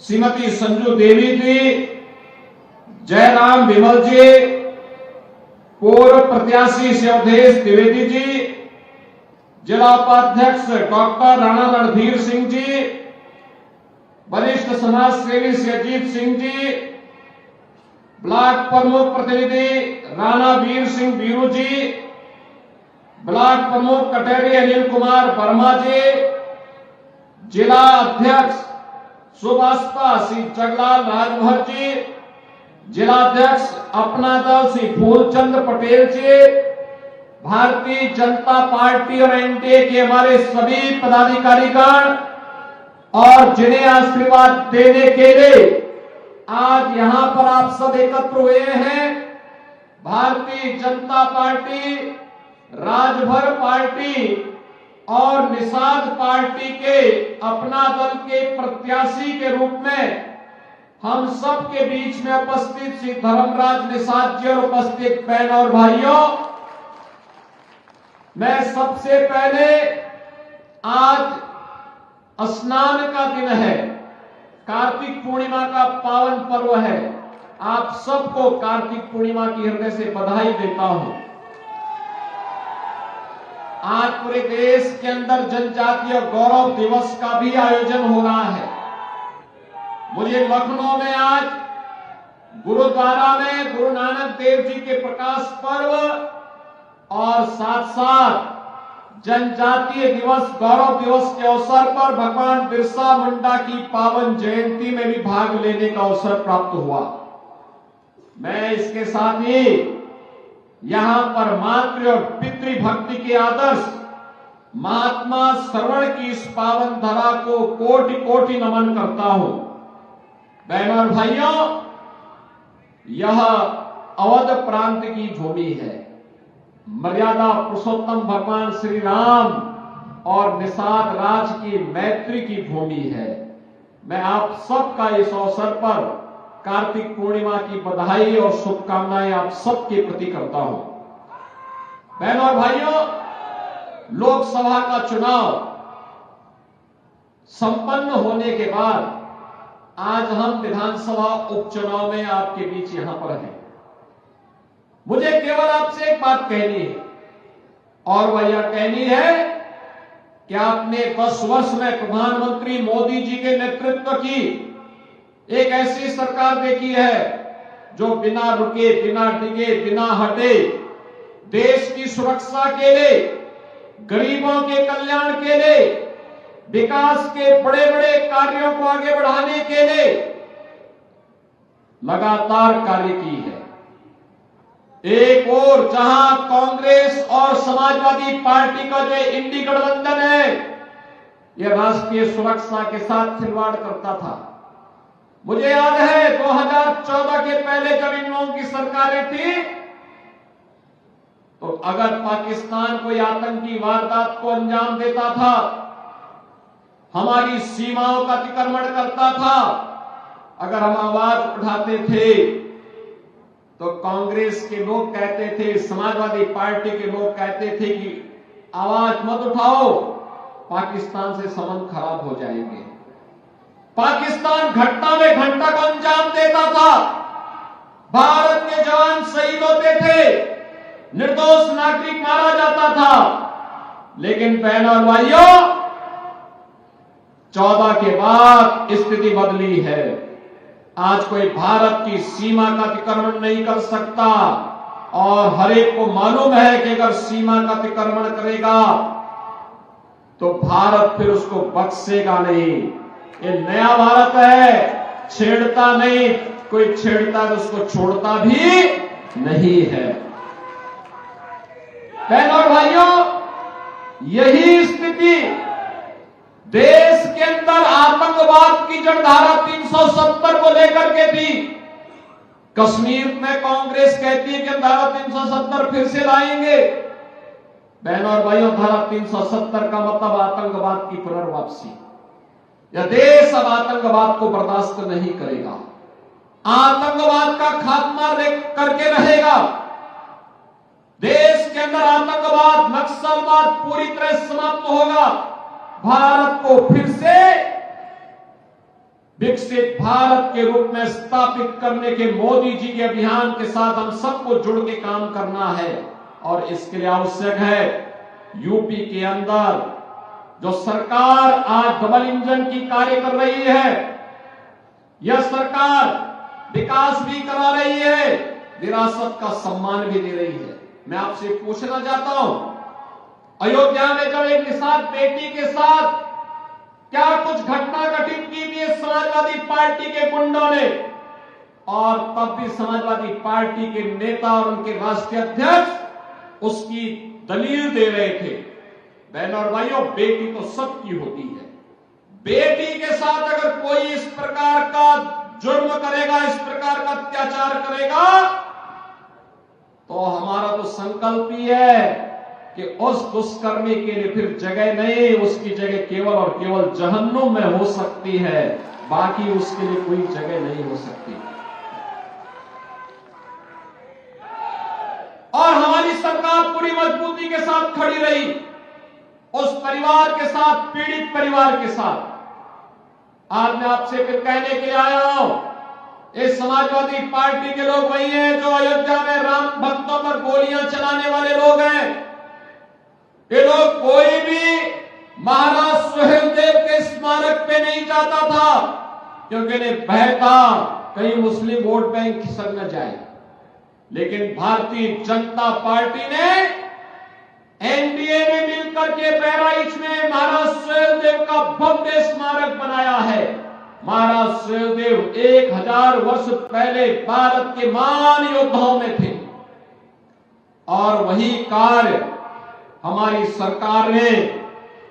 श्रीमती संजू देवी जी, जयराम विमल जी, पूर्व प्रत्याशी शिवधेश द्विवेदी जी, जिला उपाध्यक्ष डॉक्टर राणा रणधीर सिंह जी, वरिष्ठ समाज सेवी श्री अजीत सिंह जी, ब्लॉक प्रमुख प्रतिनिधि राणा वीर सिंह बीरू जी, ब्लॉक प्रमुख कटेरी अनिल कुमार वर्मा जी, जिला अध्यक्ष सुभाषपा श्री जगलाल राजभर जी, जिलाध्यक्ष अपना दल श्री फूलचंद पटेल जी, भारतीय जनता पार्टी और एनडीए के हमारे सभी पदाधिकारीगण और जिन्हें आशीर्वाद देने के लिए आज यहां पर आप सब एकत्र हुए हैं। भारतीय जनता पार्टी, राजभर पार्टी और निषाद पार्टी के अपना दल के प्रत्याशी के रूप में हम सब के बीच में उपस्थित श्री धर्मराज निषाद जी और उपस्थित बहन और भाइयों, मैं सबसे पहले आज स्नान का दिन है, कार्तिक पूर्णिमा का पावन पर्व है। आप सबको कार्तिक पूर्णिमा की हृदय से बधाई देता हूं। आज पूरे देश के अंदर जनजातीय गौरव दिवस का भी आयोजन हो रहा है। मुझे लखनऊ में आज गुरुद्वारा में गुरु नानक देव जी के प्रकाश पर्व और साथ साथ जनजातीय दिवस गौरव दिवस के अवसर पर भगवान बिरसा मुंडा की पावन जयंती में भी भाग लेने का अवसर प्राप्त हुआ। मैं इसके साथ ही यहां पर मातृ और पितृ भक्ति के आदर्श महात्मा श्रवण की इस पावन धरा को कोटि कोटि नमन करता हूं। बहनों और भाइयों, यह अवध प्रांत की भूमि है। मर्यादा पुरुषोत्तम भगवान श्री राम और निषाद राज की मैत्री की भूमि है। मैं आप सबका इस अवसर पर कार्तिक पूर्णिमा की बधाई और शुभकामनाएं आप सबके प्रति करता हूं। बहनों और भाइयों, लोकसभा का चुनाव संपन्न होने के बाद आज हम विधानसभा उपचुनाव में आपके बीच यहां पर हैं। मुझे केवल आपसे एक बात कहनी है और वह यह कहनी है कि आपने 10 वर्ष में प्रधानमंत्री मोदी जी के नेतृत्व की एक ऐसी सरकार देखी है जो बिना रुके, बिना डिगे, बिना हटे देश की सुरक्षा के लिए, गरीबों के कल्याण के लिए, विकास के बड़े बड़े कार्यों को आगे बढ़ाने के लिए लगातार कार्य की है। एक और जहां कांग्रेस और समाजवादी पार्टी का जो इंडी गठबंधन है, यह राष्ट्रीय सुरक्षा के साथ खिलवाड़ करता था। मुझे याद है 2014 के पहले जब इन लोगों की सरकारें थी तो अगर पाकिस्तान कोई आतंकी वारदात को अंजाम देता था, हमारी सीमाओं का अतिक्रमण करता था, अगर हम आवाज उठाते थे तो कांग्रेस के लोग कहते थे, समाजवादी पार्टी के लोग कहते थे कि आवाज मत उठाओ, पाकिस्तान से संबंध खराब हो जाएंगे। पाकिस्तान घटना में घंटा को अंजाम देता था, भारत के जवान शहीद होते थे, निर्दोष नागरिक मारा जाता था। लेकिन बहनों और भाइयों, 14 के बाद स्थिति बदली है। आज कोई भारत की सीमा का अतिक्रमण नहीं कर सकता और हर एक को मालूम है कि अगर सीमा का अतिक्रमण करेगा तो भारत फिर उसको बख्शेगा नहीं। ये नया भारत है, छेड़ता नहीं, कोई छेड़ता है तो उसको छोड़ता भी नहीं है। बहनों और भाइयों, यही स्थिति देश के अंदर आतंकवाद की जड़धारा 370 को लेकर के थी। कश्मीर में कांग्रेस कहती है कि धारा 370 फिर से लाएंगे। बहनों और भाइयों, धारा 370 का मतलब आतंकवाद की पुनर्वापसी। यह देश अब आतंकवाद को बर्दाश्त नहीं करेगा, आतंकवाद का खात्मा करके रहेगा। देश के अंदर आतंकवाद, नक्सलवाद पूरी तरह समाप्त होगा। भारत को फिर से विकसित भारत के रूप में स्थापित करने के मोदी जी के अभियान के साथ हम सबको जुड़ के काम करना है। और इसके लिए आवश्यक है यूपी के अंदर जो सरकार आज डबल इंजन की कार्य कर रही है, यह सरकार विकास भी करा रही है, विरासत का सम्मान भी दे रही है। मैं आपसे पूछना चाहता हूं, अयोध्या में जब एक निषाद बेटी के साथ क्या कुछ घटना घटित की थी समाजवादी पार्टी के गुंडों ने, और तब भी समाजवादी पार्टी के नेता और उनके राष्ट्रीय अध्यक्ष उसकी दलील दे रहे थे। बहनों और भाइयों, बेटी तो सबकी होती है। बेटी के साथ अगर कोई इस प्रकार का जुर्म करेगा, इस प्रकार का अत्याचार करेगा, तो हमारा तो संकल्प ही है कि उस दुष्कर्मी के लिए फिर जगह नहीं, उसकी जगह केवल और केवल जहन्नुम में हो सकती है, बाकी उसके लिए कोई जगह नहीं हो सकती। और हमारी सरकार पूरी मजबूती के साथ खड़ी रही उस परिवार के साथ, पीड़ित परिवार के साथ। आज मैं आपसे फिर कहने के लिए आया हूं, इस समाजवादी पार्टी के लोग वही हैं जो अयोध्या में राम भक्तों पर गोलियां चलाने वाले लोग हैं। ये लोग कोई भी महाराज सुहेलदेव के स्मारक पे नहीं जाता था, क्योंकि इन्हें भय था कहीं मुस्लिम वोट बैंक खिसक न जाए। लेकिन भारतीय जनता पार्टी ने, एनडीए ने मिलकर के बहराइच में महाराज सुहेलदेव का भव्य स्मारक बनाया है। महाराज सुहेलदेव 1000 वर्ष पहले भारत के महान योद्धाओं में थे, और वही कार्य हमारी सरकार ने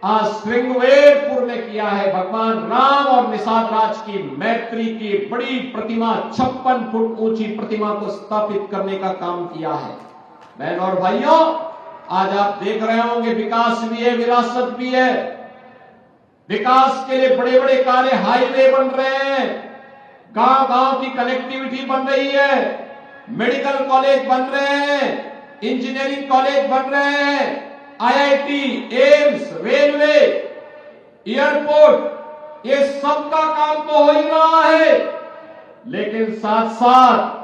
आज श्रृंगवेरपुर में किया है। भगवान राम और निषाद राज की मैत्री की बड़ी प्रतिमा, 56 फुट ऊंची प्रतिमा को स्थापित करने का काम किया है। बहनों और भाइयों, आज आप देख रहे होंगे विकास भी है, विरासत भी है। विकास के लिए बड़े बड़े कार्य, हाईवे बन रहे हैं, गांव गांव की कनेक्टिविटी बन रही है, मेडिकल कॉलेज बन रहे हैं, इंजीनियरिंग कॉलेज बन रहे हैं, आईआईटी, एम्स, रेलवे, एयरपोर्ट, ये सब का काम तो हो ही रहा है। लेकिन साथ साथ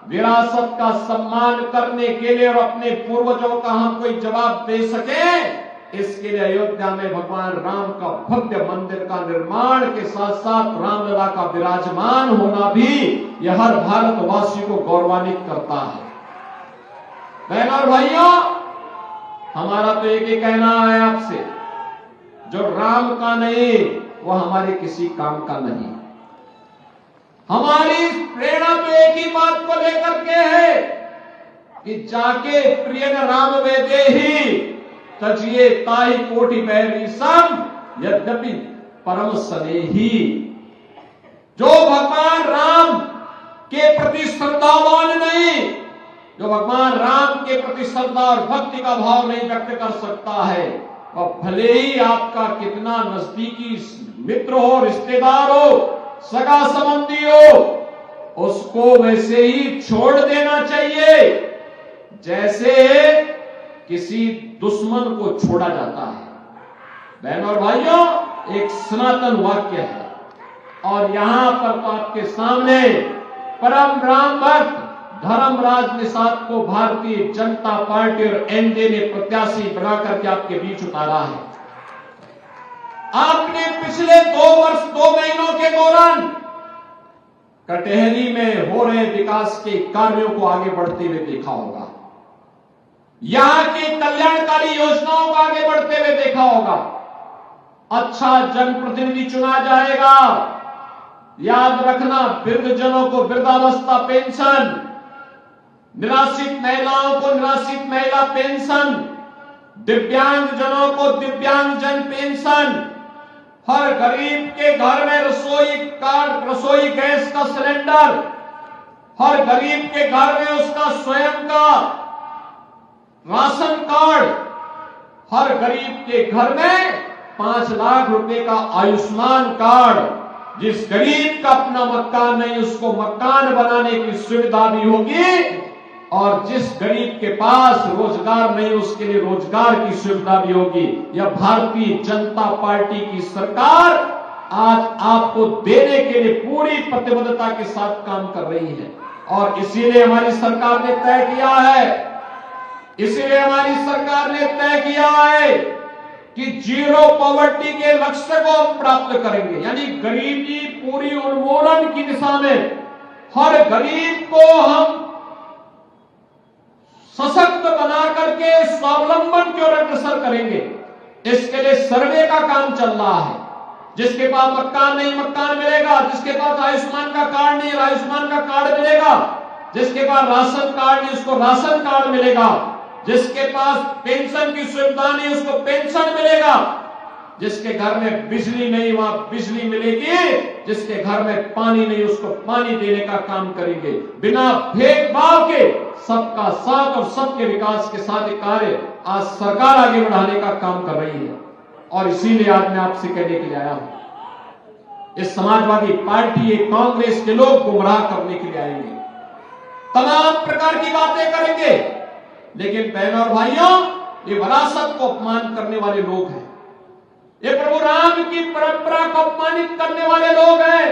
विरासत का सम्मान करने के लिए और अपने पूर्वजों का हम कोई जवाब दे सके, इसके लिए अयोध्या में भगवान राम का भव्य मंदिर का निर्माण के साथ साथ रामलला का विराजमान होना भी यह हर भारतवासी को गौरवान्वित करता है। बहनों और भाइयों, हमारा तो एक ही कहना है आपसे, जो राम का नहीं वो हमारे किसी काम का नहीं। हमारी प्रेरणा तो एक ही बात को लेकर के है कि जाके प्रिय राम वेदे ही तजिए ताई कोटि बैरी सम यद्यपि परम स्नेही। जो भगवान राम के प्रति श्रद्धावान नहीं, जो भगवान राम के प्रति श्रद्धा और भक्ति का भाव नहीं व्यक्त कर सकता है, वह भले ही आपका कितना नजदीकी मित्र हो, रिश्तेदार हो, सगा संबंधी हो, उसको वैसे ही छोड़ देना चाहिए जैसे किसी दुश्मन को छोड़ा जाता है। बहनों और भाइयों, एक सनातन वाक्य है, और यहां पर तो आपके सामने परम राम भक्त धर्मराज निषाद को भारतीय जनता पार्टी और एनडीए ने प्रत्याशी बनाकर के आपके बीच उतारा है। आपने पिछले 2 वर्ष 2 महीनों के दौरान कटहरी में हो रहे विकास के कार्यों को आगे बढ़ते हुए देखा होगा, यहां की कल्याणकारी योजनाओं को आगे बढ़ते हुए देखा होगा। अच्छा जनप्रतिनिधि चुना जाएगा। याद रखना, वृद्धजनों को वृद्धावस्था पेंशन, निराश्रित महिलाओं को निराश्रित महिला पेंशन, दिव्यांग जनों को दिव्यांगजन पेंशन, हर गरीब के घर में रसोई कार्ड, रसोई गैस का सिलेंडर, हर गरीब के घर में उसका स्वयं का राशन कार्ड, हर गरीब के घर में 5 लाख रुपए का आयुष्मान कार्ड। जिस गरीब का अपना मकान नहीं, उसको मकान बनाने की सुविधा भी होगी, और जिस गरीब के पास रोजगार नहीं, उसके लिए रोजगार की सुविधा भी होगी। यह भारतीय जनता पार्टी की सरकार आज आपको देने के लिए पूरी प्रतिबद्धता के साथ काम कर रही है। और इसीलिए हमारी सरकार ने तय किया है, इसीलिए हमारी सरकार ने तय किया है कि जीरो पॉवर्टी के लक्ष्य को हम प्राप्त करेंगे, यानी गरीबी पूरी उन्मूलन की दिशा में हर गरीब को हम सशक्त बना करके स्वावलंबन की ओर अग्रसर करेंगे। इसके लिए सर्वे का काम चल रहा है। जिसके पास मकान नहीं मकान मिलेगा, जिसके पास आयुष्मान का कार्ड नहीं आयुष्मान का कार्ड मिलेगा, जिसके पास राशन कार्ड नहीं उसको राशन कार्ड मिलेगा, जिसके पास पेंशन की सुविधा नहीं उसको पेंशन मिलेगा, जिसके घर में बिजली नहीं वहां बिजली मिलेगी, जिसके घर में पानी नहीं उसको पानी देने का काम करेंगे। बिना भेदभाव के सबका साथ और सबके विकास के साथ कार्य आज सरकार आगे बढ़ाने का काम कर रही है। और इसीलिए आज मैं आपसे कहने के लिए आया हूं, इस समाजवादी पार्टी ये कांग्रेस के लोग गुमराह करने के लिए आएंगे, तमाम प्रकार की बातें करेंगे, लेकिन बहनों और भाइयों ये विरासत को अपमान करने वाले लोग हैं, ये प्रभु राम की परंपरा को अपमानित करने वाले लोग हैं,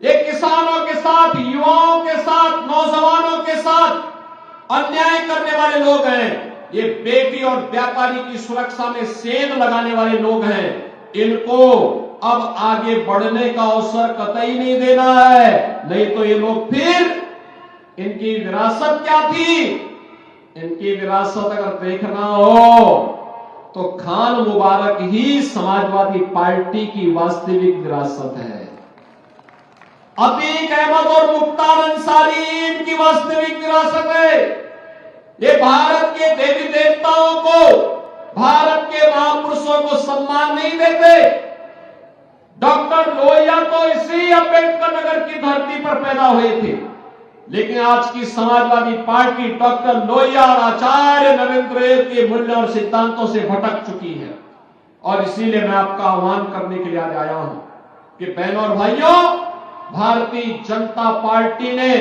ये किसानों के साथ, युवाओं के साथ, नौजवानों के साथ अन्याय करने वाले लोग हैं, ये बेटी और व्यापारी की सुरक्षा में सेंध लगाने वाले लोग हैं। इनको अब आगे बढ़ने का अवसर कतई नहीं देना है, नहीं तो ये लोग फिर, इनकी विरासत क्या थी, इनकी विरासत अगर देखना हो तो खान मुबारक ही समाजवादी पार्टी की वास्तविक विरासत है। अतीक अहमद और मुख्तार अंसारी इनकी वास्तविक विरासत है। ये भारत के देवी देवताओं को, भारत के महापुरुषों को सम्मान नहीं देते। डॉक्टर लोहिया तो इसी अम्बेडकर नगर की धरती पर पैदा हुए थे, लेकिन आज की समाजवादी पार्टी डॉक्टर लोहिया और आचार्य नरेंद्र देव के मूल्य और सिद्धांतों से भटक चुकी है। और इसीलिए मैं आपका आह्वान करने के लिए आज आया हूं कि बहनों और भाइयों, भारतीय जनता पार्टी ने,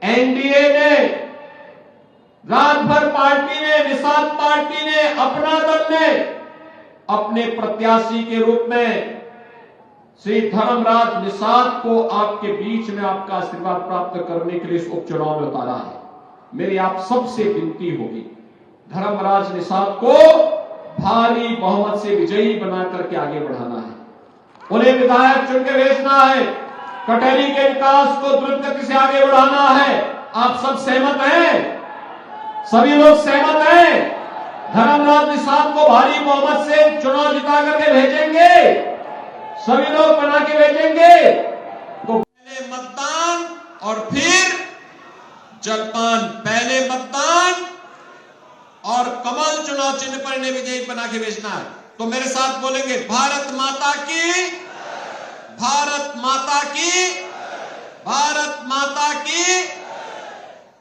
एनडीए ने, राजभर पार्टी ने, निषाद पार्टी ने, अपना दल ने अपने प्रत्याशी के रूप में श्री धर्मराज निषाद को आपके बीच में आपका आशीर्वाद प्राप्त करने के लिए इस उपचुनाव में उतारा है। मेरी आप सबसे विनती होगी, धर्मराज निषाद को भारी बहुमत से विजयी बना करके आगे बढ़ाना है, उन्हें विधायक चुन के भेजना है, कटहरी के विकास को द्रुत गति से आगे बढ़ाना है। आप सब सहमत हैं? सभी लोग सहमत हैं? धर्मराज निषाद को भारी बहुमत से चुनाव जिता करके भेजेंगे, सभी लोग बना के भेजेंगे। तो पहले मतदान और फिर जलपान, पहले मतदान और कमल चुनाव चिन्ह पर इन्हें विजयी बना के भेजना है। तो मेरे साथ बोलेंगे, भारत माता की, भारत माता की, भारत माता की।